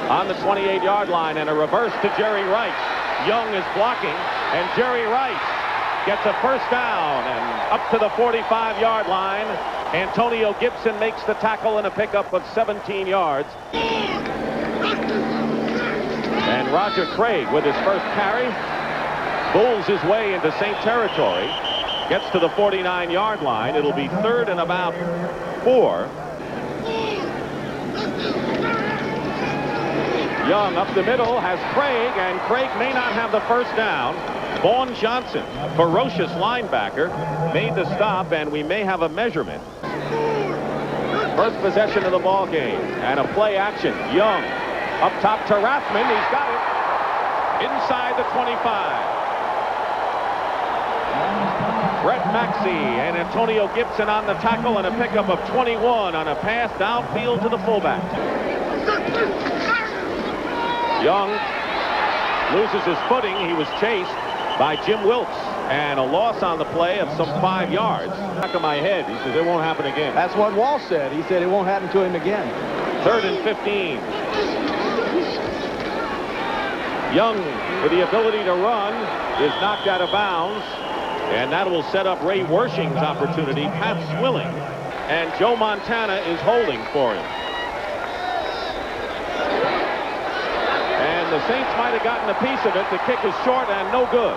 on the 28-yard line, and a reverse to Jerry Rice. Young is blocking, and Jerry Rice gets a first down and up to the 45-yard line. Antonio Gibson makes the tackle and a pickup of 17 yards. And Roger Craig with his first carry bulls his way into Saint territory, gets to the 49-yard line. It'll be 3rd and about 4. Young up the middle has Craig, and Craig may not have the first down. Vaughn Johnson, ferocious linebacker, made the stop, and we may have a measurement. First possession of the ball game, and a play action. Young up top to Rathman. He's got it inside the 25. Brett Maxey and Antonio Gibson on the tackle, and a pickup of 21 on a pass downfield to the fullback. Young loses his footing. He was chased by Jim Wilkes, and a loss on the play of some 5 yards. Back of my head, he says it won't happen again. That's what Walsh said. He said it won't happen to him again. 3rd and 15. Young, with the ability to run, is knocked out of bounds, and that will set up Ray Wersching's opportunity. Pat Swilling, and Joe Montana is holding for him. And the Saints might have gotten a piece of it. The kick is short and no good.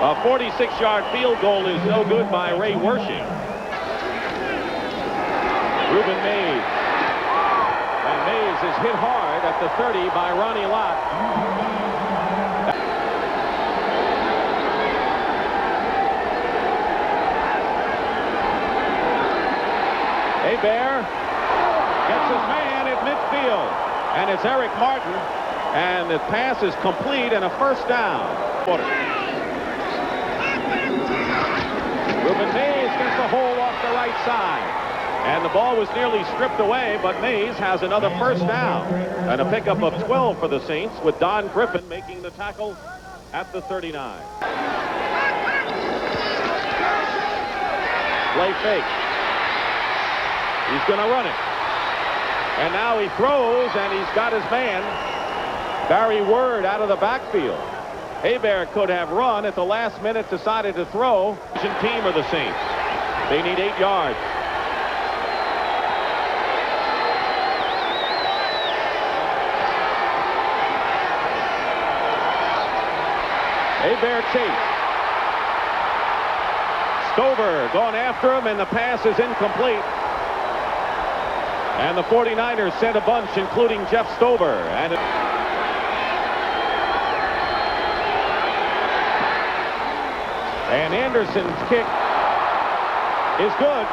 A 46-yard field goal is no good by Ray Wersching. Reuben Mays. And Mays is hit hard at the 30 by Ronnie Lott. Hebert gets his man at midfield, and it's Eric Martin, and the pass is complete and a first down. Reuben Mays gets a hole off the right side, and the ball was nearly stripped away, but Mays has another first down and a pickup of 12 for the Saints, with Don Griffin making the tackle at the 39. Play fake. He's going to run it. And now he throws, and he's got his man, Barry Word, out of the backfield. Hebert could have run at the last minute, decided to throw. Team of the Saints. They need 8 yards. Hebert chase. Stover going after him, and the pass is incomplete. And the 49ers sent a bunch, including Jeff Stover. And Anderson's kick is good.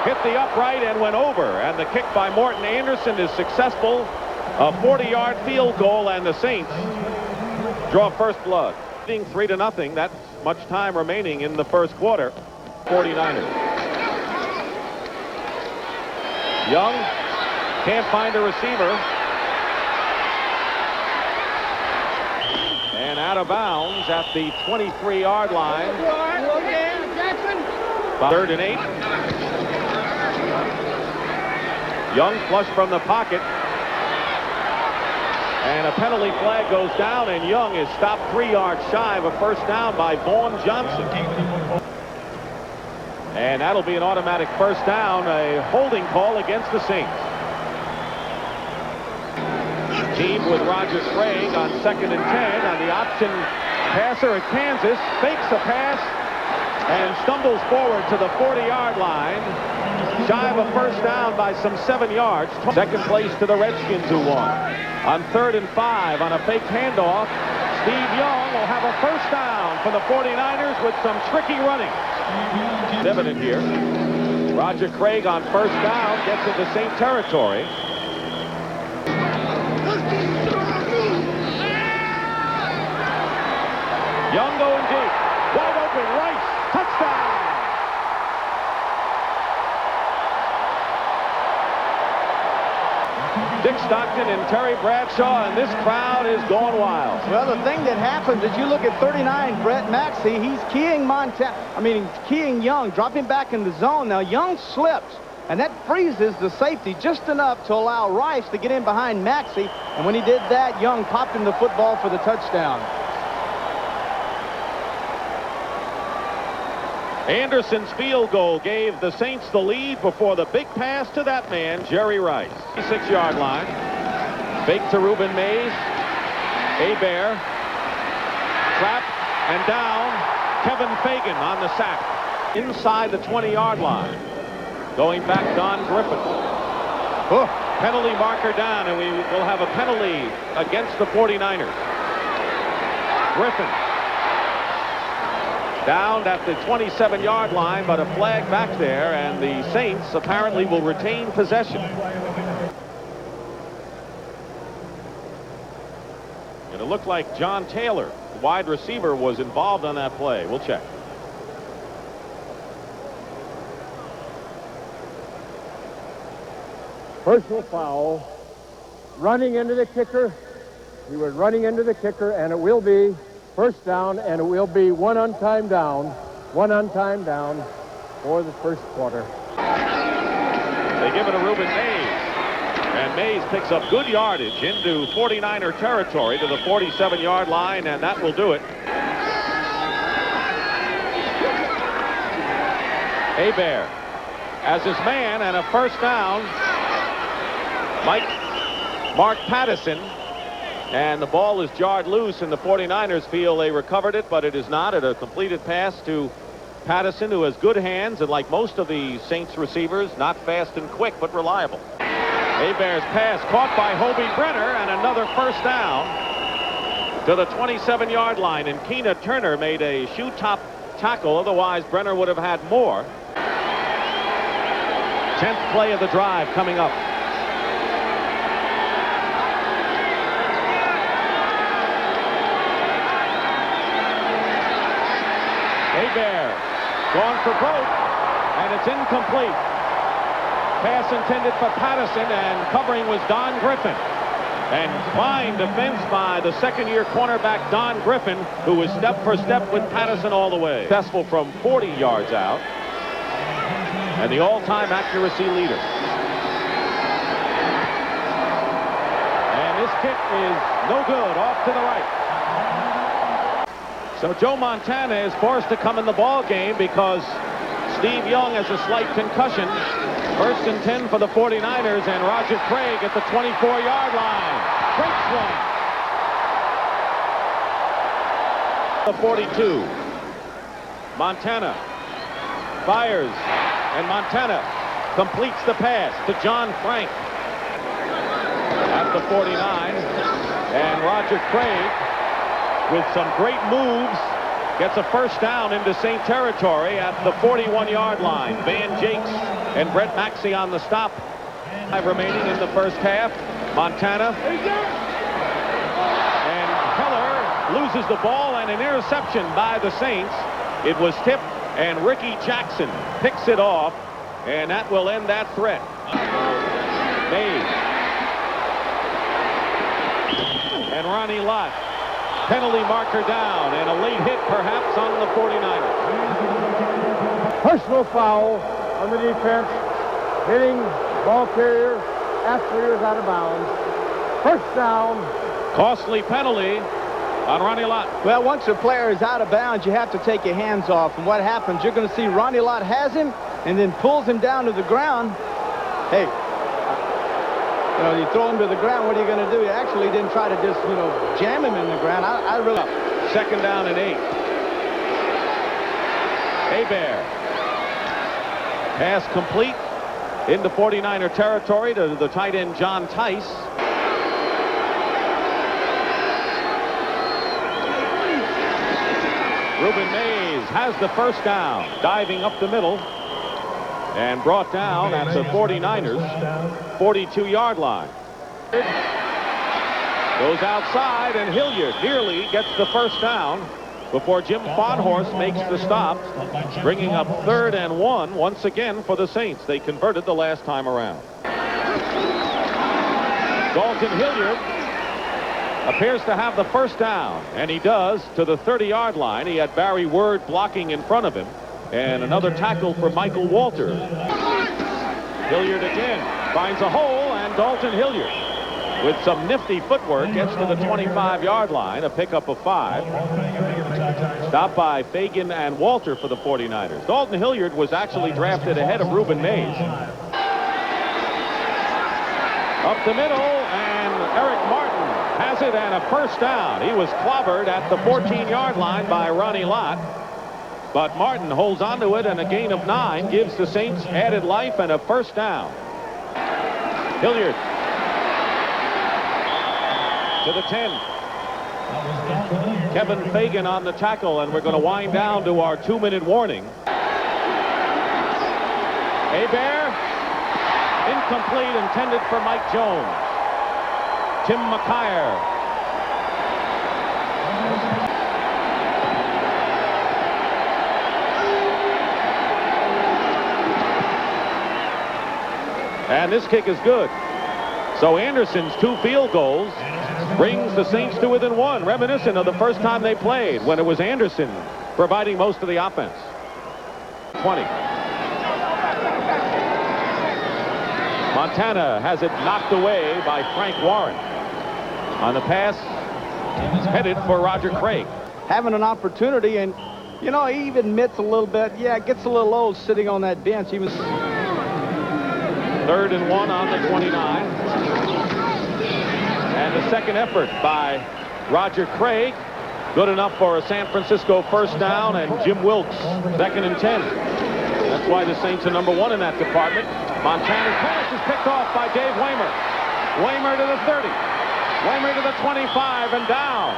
Hit the upright and went over. And the kick by Morton Anderson is successful. A 40-yard field goal, and the Saints draw first blood. Being 3-0, that's much time remaining in the first quarter. 49ers. Young can't find a receiver. And out of bounds at the 23-yard line. 3rd and 8. Young flush from the pocket. And a penalty flag goes down, and Young is stopped 3 yards shy of a first down by Vaughn Johnson. And that'll be an automatic first down, a holding call against the Saints. Team with Roger Craig on 2nd and 10 on the option passer at Kansas. Fakes a pass and stumbles forward to the 40-yard line. Shy of a first down by some 7 yards. Second place to the Redskins, who won. On 3rd and 5 on a fake handoff, Steve Young will have a first down for the 49ers with some tricky running. It's evident here. Roger Craig on first down gets into Saint territory. Young going deep. Wide open. Rice. Touchdown. Dick Stockton and Terry Bradshaw, and this crowd is going wild. Well, the thing that happens is you look at 39, Brett Maxey. He's keying Young, dropping back in the zone. Now, Young slips. And that freezes the safety just enough to allow Rice to get in behind Maxey. And when he did that, Young popped him the football for the touchdown. Anderson's field goal gave the Saints the lead before the big pass to that man, Jerry Rice. 6-yard line. Fake to Ruben Mays. Hebert. Trap and down. Kevin Fagan on the sack. Inside the 20-yard line. Going back, Don Griffin. Oh, penalty marker down, and we will have a penalty against the 49ers. Griffin down at the 27-yard line, but a flag back there, and the Saints apparently will retain possession. And it looked like John Taylor, the wide receiver, was involved on that play. We'll check. Personal foul, running into the kicker. He was running into the kicker, and it will be first down, and it will be one untimed down for the first quarter. They give it to Ruben Mays, and Mays picks up good yardage into 49er territory to the 47-yard line, and that will do it. Hebert as his man, and a first down. Mark Pattison, and the ball is jarred loose, and the 49ers feel they recovered it, but it is not. It a completed pass to Pattison, who has good hands, and like most of the Saints receivers, not fast and quick, but reliable. Hebert's pass caught by Hobie Brenner, and another first down to the 27-yard line, and Keena Turner made a shoe top tackle. Otherwise, Brenner would have had more. 10th play of the drive coming up. Hebert gone for broke, and it's incomplete. Pass intended for Pattison, and covering was Don Griffin. And fine defense by the second-year cornerback Don Griffin, who was step for step with Pattison all the way. Successful from 40 yards out, and the all-time accuracy leader. And this kick is no good, off to the right. So Joe Montana is forced to come in the ball game because Steve Young has a slight concussion. 1st and 10 for the 49ers, and Roger Craig at the 24-yard line. Breaks one. The 42. Montana fires, and Montana completes the pass to John Frank at the 49. And Roger Craig, with some great moves, gets a first down into Saint territory at the 41-yard line. Van Jakes and Brett Maxey on the stop. 5 remaining in the first half. Montana. And Heller loses the ball, and an interception by the Saints. It was tipped, and Ricky Jackson picks it off, and that will end that threat. Mays. And Ronnie Lott. Penalty marker down, and a late hit perhaps on the 49ers. Personal foul on the defense, hitting ball carrier after he was out of bounds. First down. Costly penalty on Ronnie Lott. Well, once a player is out of bounds, you have to take your hands off. And what happens, you're going to see Ronnie Lott has him and then pulls him down to the ground. Hey, you know, you throw him to the ground, what are you going to do? You actually didn't try to just, you know, jam him in the ground. I really... 2nd down and 8. Hebert. Pass complete into 49er territory to the tight end John Tice. Ruben Mays has the first down, diving up the middle, and brought down at the 49ers 42-yard line. Goes outside, and Hilliard nearly gets the first down before Jim Fonhorst makes the stop, bringing up 3rd and 1 once again for the Saints. They converted the last time around. Dalton Hilliard appears to have the first down, and he does, to the 30-yard line. He had Barry Word blocking in front of him, and another tackle for Michael Walter. Hilliard again finds a hole, and Dalton Hilliard, with some nifty footwork, gets to the 25-yard line, a pickup of 5. Stopped by Fagan and Walter for the 49ers. Dalton Hilliard was actually drafted ahead of Ruben Mays. Up the middle, and Eric Martin has it, and a first down. He was clobbered at the 14-yard line by Ronnie Lott. But Martin holds onto it, and a gain of 9 gives the Saints added life and a first down. Hilliard to the 10. Kevin Fagan on the tackle, and we're going to wind down to our 2-minute warning. Hebert, incomplete, intended for Mike Jones. Tim McKyer. And this kick is good. So Anderson's 2 field goals brings the Saints to within 1, reminiscent of the first time they played when it was Anderson providing most of the offense. 20. Montana has it knocked away by Frank Warren. On the pass, headed for Roger Craig. Having an opportunity, and, you know, he even admits a little bit, yeah, it gets a little old sitting on that bench. He was... 3rd and 1 on the 29. And the second effort by Roger Craig. Good enough for a San Francisco first down, and Jim Wilkes 2nd and 10. That's why the Saints are number 1 in that department. Montana's pass is picked off by Dave Waymer. Waymer to the 30. Waymer to the 25 and down.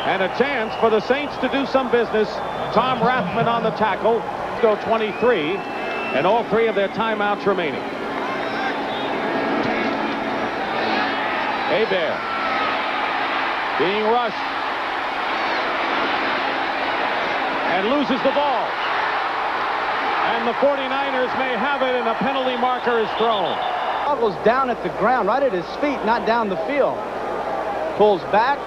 And a chance for the Saints to do some business. Tom Rathman on the tackle. Go 23, and all 3 of their timeouts remaining. Hebert being rushed and loses the ball. And the 49ers may have it, and a penalty marker is thrown. Goes down at the ground, right at his feet, not down the field. Pulls back.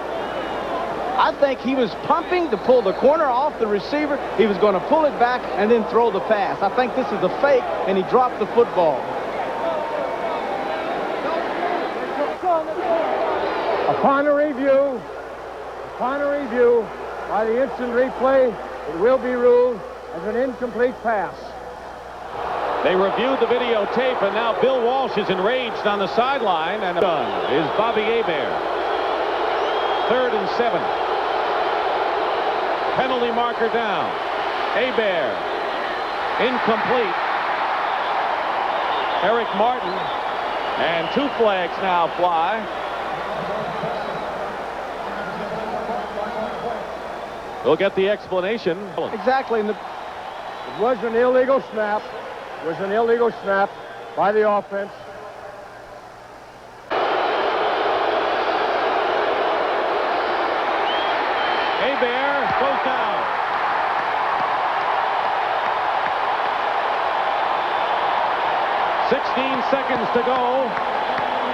I think he was pumping to pull the corner off the receiver. He was going to pull it back and then throw the pass. I think this is a fake, and he dropped the football. Upon a review by the instant replay, it will be ruled as an incomplete pass. They reviewed the videotape, and now Bill Walsh is enraged on the sideline, and done is Bobby Hebert. 3rd and 7. Penalty marker down. Hebert incomplete. Eric Martin, and 2 flags now fly. We'll get the explanation. Exactly. It was an illegal snap. It was an illegal snap by the offense. Hebert goes down. "16 seconds to go."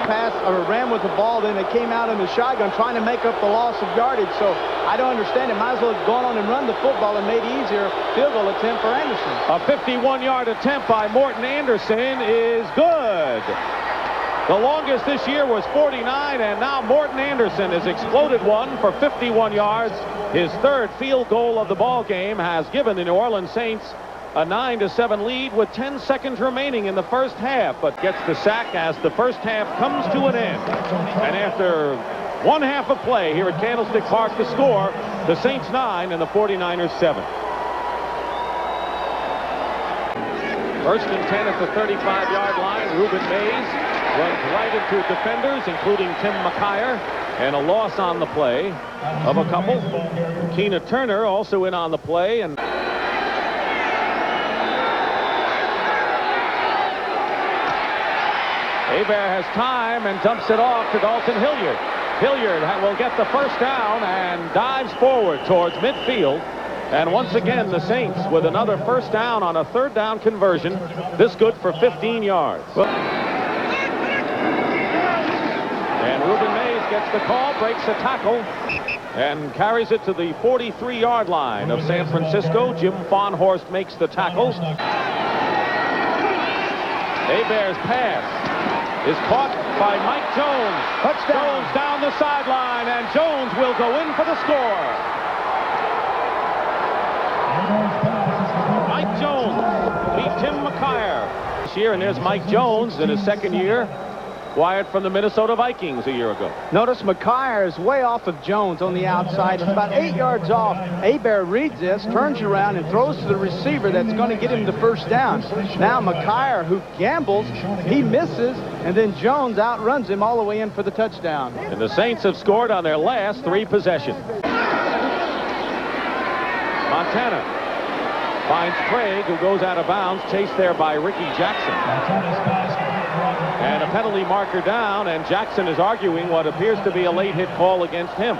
Pass or ran with the ball, then they came out in the shotgun trying to make up the loss of yardage. So I don't understand it. Might as well have gone on and run the football and made it easier. Field goal attempt for Anderson. A 51-yard attempt by Morton Anderson is good. The longest this year was 49, and now Morton Anderson has exploded one for 51 yards. His 3rd field goal of the ball game has given the New Orleans Saints a 9-7 lead with 10 seconds remaining in the first half, but gets the sack as the first half comes to an end. And after 1 half of play here at Candlestick Park, the score, the Saints 9 and the 49ers 7. 1st and 10 at the 35-yard line. Ruben Mays runs right into defenders, including Tim McKyer, and a loss on the play of a couple. Keena Turner also in on the play, and Hebert has time and dumps it off to Dalton Hilliard. Hilliard will get the first down and dives forward towards midfield. And once again, the Saints with another first down on a 3rd down conversion. This good for 15 yards. And Ruben Mays gets the call, breaks a tackle, and carries it to the 43-yard line of San Francisco. Jim Fonhorst makes the tackle. Hebert's pass is caught by Mike Jones. Touchdown. Jones down the sideline, and Jones will go in for the score. Mike Jones beat Tim McKyer this year, and there's Mike Jones in his second year, acquired from the Minnesota Vikings a year ago. Notice McKyer is way off of Jones on the outside. It's about 8 yards off. Hebert reads this, turns around, and throws to the receiver that's going to get him the first down. Now McKyer, who gambles, he misses, and then Jones outruns him all the way in for the touchdown. And the Saints have scored on their last 3 possessions. Montana finds Craig, who goes out of bounds, chased there by Ricky Jackson. And a penalty marker down, and Jackson is arguing what appears to be a late hit call against him.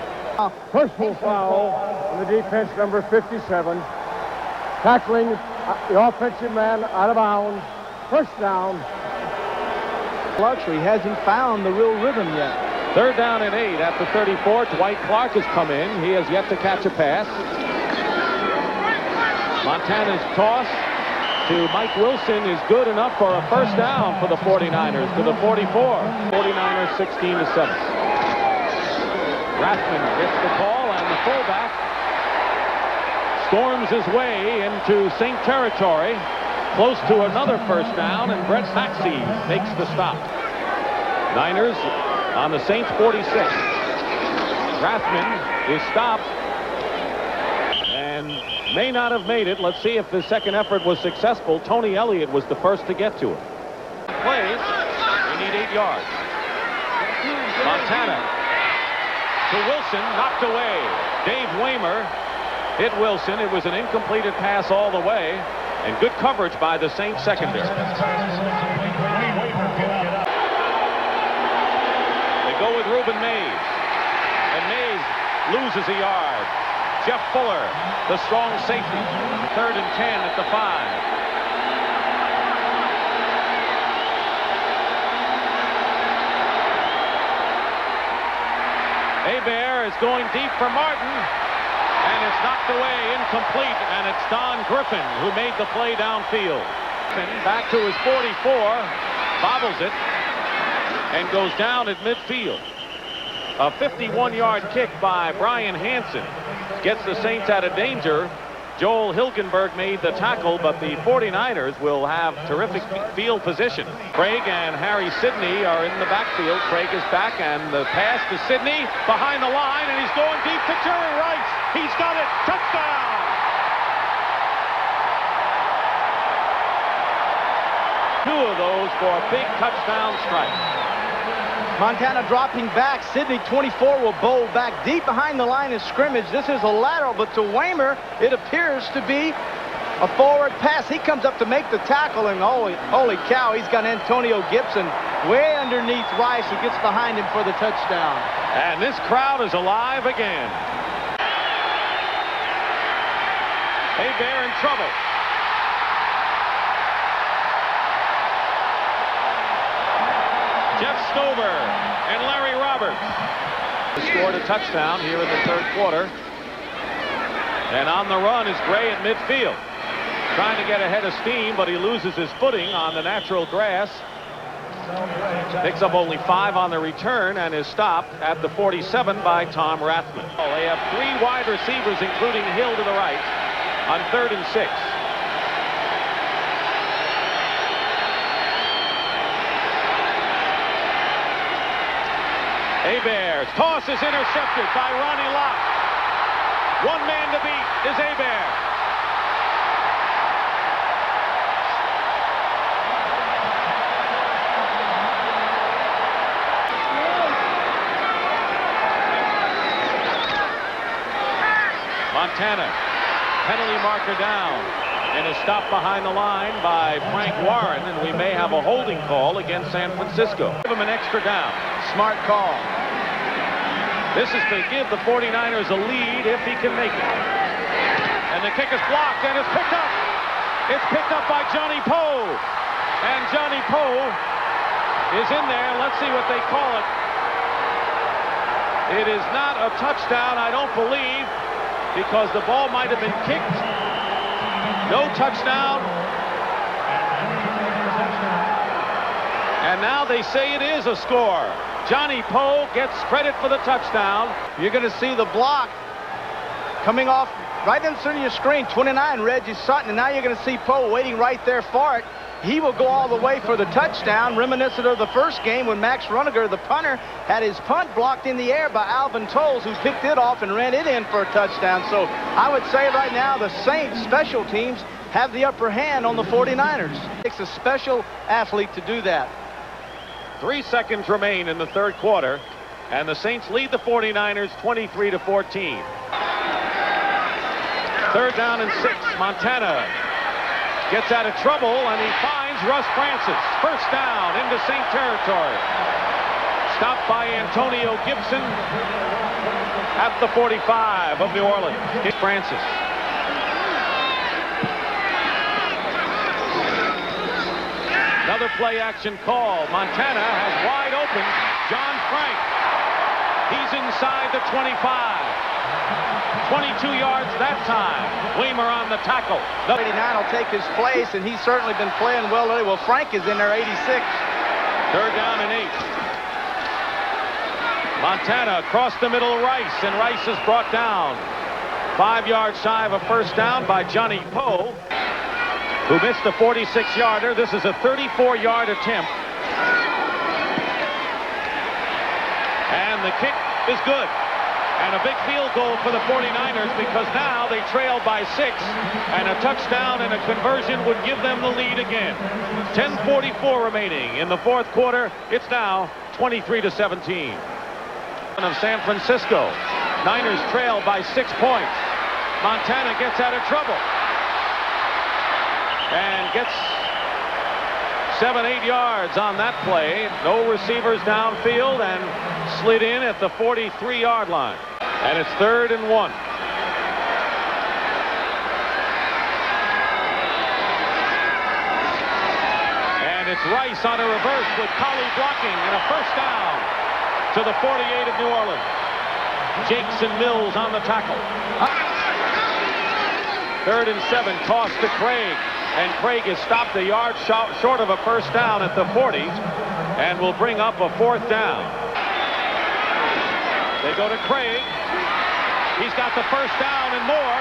Personal foul on the defense, number 57. Tackling the offensive man out of bounds. First down. Luxury hasn't found the real rhythm yet. 3rd down and 8 at the 34. Dwight Clark has come in. He has yet to catch a pass. Montana's toss to Mike Wilson is good enough for a first down for the 49ers to the 44. 49ers 16-7. Rathman gets the call, and the fullback storms his way into Saint territory, close to another first down, and Brett Maxey makes the stop. Niners on the Saints 46. Rathman is stopped and may not have made it. Let's see if the second effort was successful. Tony Elliott was the first to get to it. Plays. We need 8 yards. Montana to Wilson, knocked away. Dave Waymer hit Wilson. It was an incompleted pass all the way, and good coverage by the Saints secondary. They go with Ruben Mays, and Mays loses a yard. Jeff Fuller, the strong safety. 3rd and 10 at the 5. Hebert is going deep for Martin, and it's knocked away, incomplete, and it's Don Griffin who made the play downfield. Back to his 44, bobbles it, and goes down at midfield. A 51-yard kick by Brian Hansen gets the Saints out of danger. Joel Hilgenberg made the tackle, but the 49ers will have terrific field position. Craig and Harry Sidney are in the backfield. Craig is back, and the pass to Sidney behind the line, and he's going deep to Jerry Rice. He's got it. Touchdown! Two of those for big touchdown strikes. Montana dropping back. Sidney 24 will bowl back deep behind the line of scrimmage. This is a lateral, but to Waymer, it appears to be a forward pass. He comes up to make the tackle, and holy cow, he's got Antonio Gibson way underneath Rice, who gets behind him for the touchdown. And this crowd is alive again. Hebert in trouble. Jeff Stover and Larry Roberts scored a touchdown here in the 3rd quarter. And on the run is Gray at midfield, trying to get ahead of steam, but he loses his footing on the natural grass. Picks up only 5 on the return and is stopped at the 47 by Tom Rathman. They have 3 wide receivers, including Hill to the right, on 3rd and 6. Hebert's toss is intercepted by Ronnie Lott. One man to beat is Hebert. Montana, penalty marker down, and is stopped behind the line by Frank Warren, and we may have a holding call against San Francisco. Give him an extra down. Smart call. This is to give the 49ers a lead if he can make it. And the kick is blocked, and it's picked up. It's picked up by Johnny Poe. And Johnny Poe is in there. Let's see what they call it. It is not a touchdown, I don't believe, because the ball might have been kicked. No touchdown. And now they say it is a score. Johnny Poe gets credit for the touchdown. You're going to see the block coming off right in front of your screen. 29, Reggie Sutton. And now you're going to see Poe waiting right there for it. He will go all the way for the touchdown, reminiscent of the first game when Max Runiger, the punter, had his punt blocked in the air by Alvin Tolles, who picked it off and ran it in for a touchdown. So I would say right now the Saints special teams have the upper hand on the 49ers. It takes a special athlete to do that. 3 seconds remain in the third quarter, and the Saints lead the 49ers 23-14. Third down and 6. Montana gets out of trouble, and he finds Russ Francis. First down into Saint territory. Stopped by Antonio Gibson at the 45 of New Orleans. Francis. Another play action call. Montana has wide open John Frank. He's inside the 25. 22 yards that time. Weimer on the tackle. 89 will take his place, and he's certainly been playing well lately. Well, Frank is in there, 86. Third down and 8. Montana across the middle, Rice, and Rice is brought down. 5 yards shy of a first down by Johnny Poe, who missed a 46-yarder. This is a 34-yard attempt. And the kick is good. And a big field goal for the 49ers, because now they trail by 6, and a touchdown and a conversion would give them the lead again. 10:44 remaining in the fourth quarter. It's now 23-17. Of San Francisco. Niners trail by 6 points. Montana gets out of trouble and gets 7-8 yards on that play. No receivers downfield, and slid in at the 43-yard line. And it's 3rd and 1. And it's Rice on a reverse with Colley blocking, and a first down to the 48 of New Orleans. Jakes and Mills on the tackle. 3rd and 7, toss to Craig. And Craig is stopped a yard short of a first down at the 40, and will bring up a 4th down. They go to Craig. He's got the first down and more.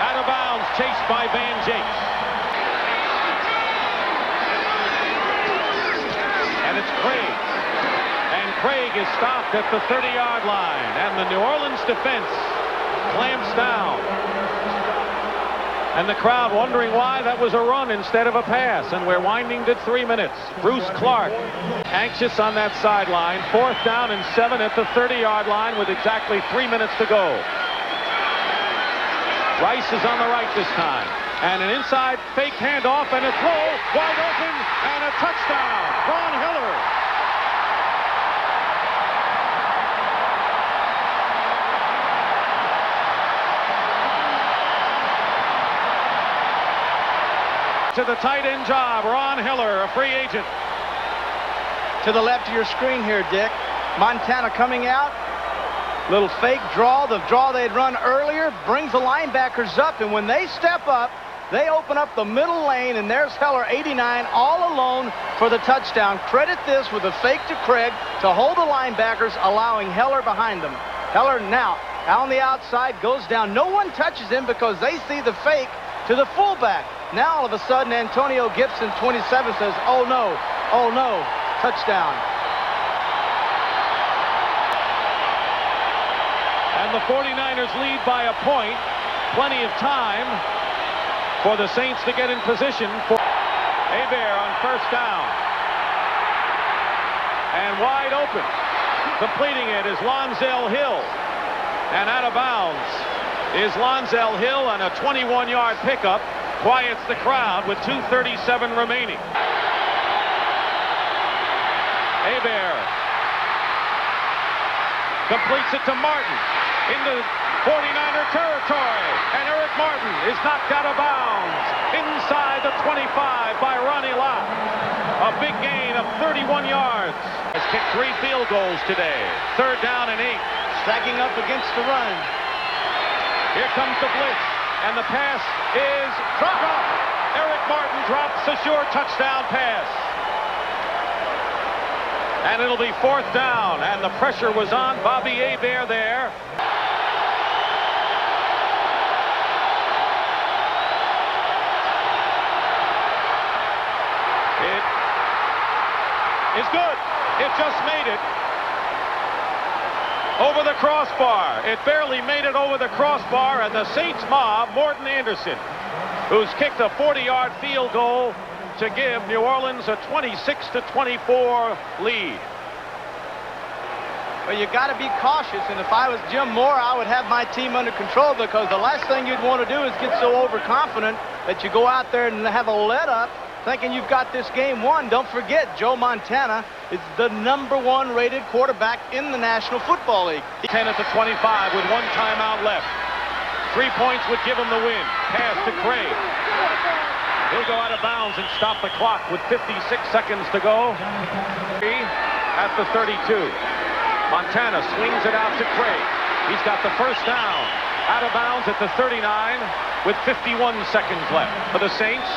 Out of bounds, chased by Van Jakes. And it's Craig. And Craig is stopped at the 30-yard line. And the New Orleans defense clamps down. And the crowd wondering why that was a run instead of a pass. And we're winding to 3 minutes. Bruce Clark anxious on that sideline. 4th down and 7 at the 30-yard line with exactly 3 minutes to go. Rice is on the right this time. And an inside fake handoff and a throw. Wide open and a touchdown. Ron Hiller. To the tight end job, Ron Hiller, a free agent. To the left of your screen here, Dick. Montana coming out. Little fake draw. The draw they'd run earlier brings the linebackers up, and when they step up, they open up the middle lane, and there's Heller, 89, all alone for the touchdown. Credit this with a fake to Craig to hold the linebackers, allowing Heller behind them. Heller now out on the outside, goes down. No one touches him because they see the fake to the fullback. Now all of a sudden Antonio Gibson, 27, says, oh no, touchdown. And the 49ers lead by a point. Plenty of time for the Saints to get in position. For Hebert on first down. And wide open. Completing it is Lonzell Hill. And out of bounds is Lonzell Hill, on a 21-yard pickup. Quiets the crowd with 2:37 remaining. Hebert completes it to Martin into 49er territory, and Eric Martin is knocked out of bounds inside the 25 by Ronnie Lott. A big gain of 31 yards. Has kicked 3 field goals today. 3rd down and 8. Stacking up against the run. Here comes the blitz, and the pass is dropped. Eric Martin drops a sure touchdown pass. And it'll be 4th down, and the pressure was on Bobby Hebert there. It is good. It just made it over the crossbar. It barely made it over the crossbar, and the Saints mob Morten Andersen, who's kicked a 40-yard field goal to give New Orleans a 26-24 lead. Well, you got to be cautious, and if I was Jim Mora, I would have my team under control, because the last thing you'd want to do is get so overconfident that you go out there and have a let-up thinking you've got this game won. Don't forget, Joe Montana is the #1 rated quarterback in the National Football League. 10 at the 25 with 1 timeout left. 3 points would give him the win. Pass to Craig. He'll go out of bounds and stop the clock with 56 seconds to go. At the 32. Montana swings it out to Craig. He's got the first down. Out of bounds at the 39 with 51 seconds left for the Saints.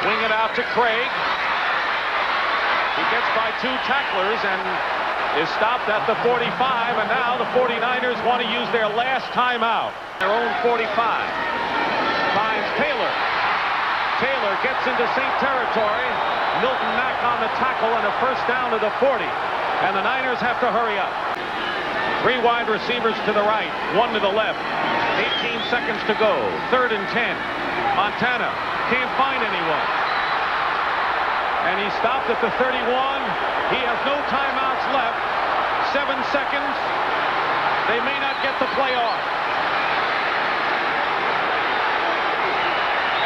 Swing it out to Craig. He gets by 2 tacklers and is stopped at the 45, and now the 49ers want to use their last timeout. Their own 45. Finds Taylor. Taylor gets into Saint territory. Milton Mack on the tackle and a first down to the 40. And the Niners have to hurry up. 3 wide receivers to the right, 1 to the left. 18 seconds to go. 3rd and 10. Montana can't find anyone. And he stopped at the 31. He has no timeouts left. 7 seconds. They may not get the play off.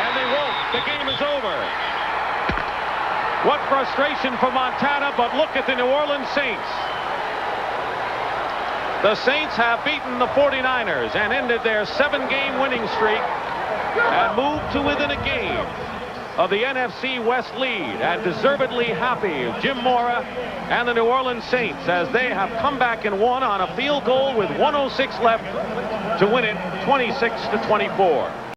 And they won't. The game is over. What frustration for Montana, but look at the New Orleans Saints. The Saints have beaten the 49ers and ended their 7-game winning streak and moved to within a game of the NFC West lead, and deservedly happy Jim Mora and the New Orleans Saints as they have come back and won on a field goal with 1:06 left to win it 26-24.